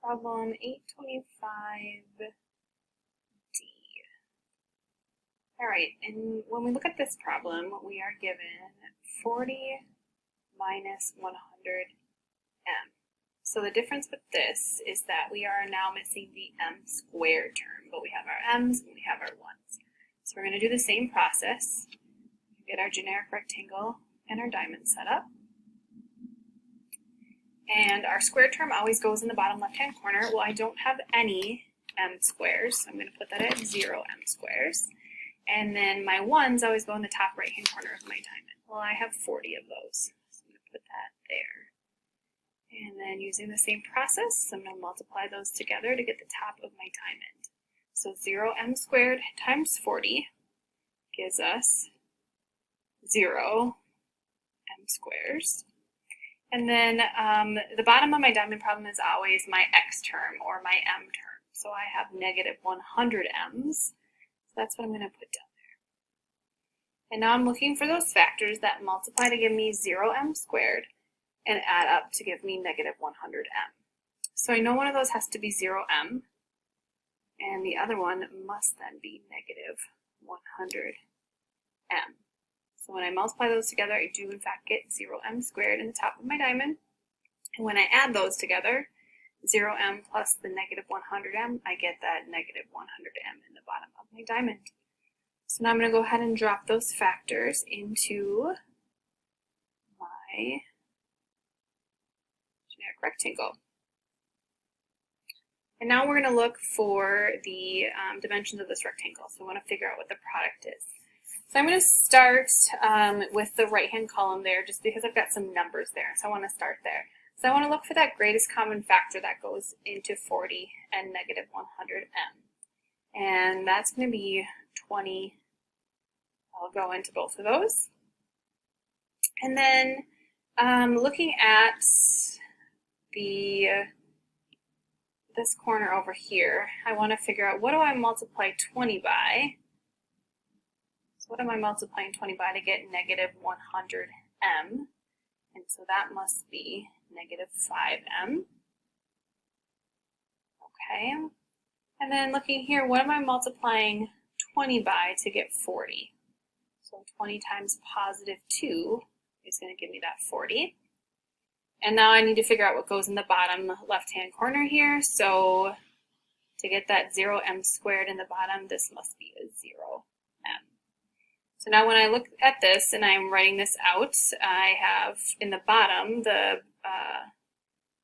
problem 825D. All right, and when we look at this problem, we are given 40 minus 100m. So the difference with this is that we are now missing the m squared term, but we have our m's and we have our 1's. So we're going to do the same process. Get our generic rectangle and our diamond set up. And our square term always goes in the bottom left-hand corner. Well, I don't have any m squares, so I'm going to put that at 0 m squares. And then my 1's always go in the top right-hand corner of my diamond. Well, I have 40 of those, so I'm going to put that there. And then using the same process, I'm going to multiply those together to get the top of my diamond. So 0 m squared times 40 gives us 0 m squares. And then the bottom of my diamond problem is always my x term or my m term. So I have negative 100 m's. So that's what I'm going to put down there. And now I'm looking for those factors that multiply to give me 0 m squared and add up to give me negative 100 m. So I know one of those has to be 0 m, and the other one must then be negative 100 m. So when I multiply those together, I do in fact get 0 m squared in the top of my diamond. And when I add those together, 0 m plus the negative 100 m, I get that negative 100 m in the bottom of my diamond. So now I'm going to go ahead and drop those factors into my generic rectangle. And now we're going to look for the dimensions of this rectangle. So we want to figure out what the product is. So I'm going to start with the right-hand column there just because I've got some numbers there. So I want to start there. So I want to look for that greatest common factor that goes into 40 and negative 100m. And that's going to be 20. I'll go into both of those. And then looking at this corner over here, I want to figure out what do I multiply 20 by? So what am I multiplying 20 by to get negative 100m? And so that must be negative 5m. Okay. And then looking here, what am I multiplying 20 by to get 40? So 20 times positive 2 is going to give me that 40. And now I need to figure out what goes in the bottom left-hand corner here. So to get that 0 m squared in the bottom, this must be a 0 m. So now when I look at this and I'm writing this out, I have in the bottom, the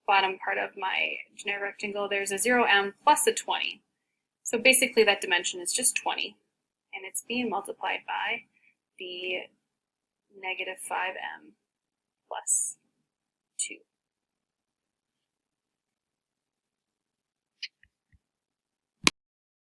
bottom part of my generic rectangle, there's a 0 m plus a 20. So basically that dimension is just 20. And it's being multiplied by the negative 5m plus 2.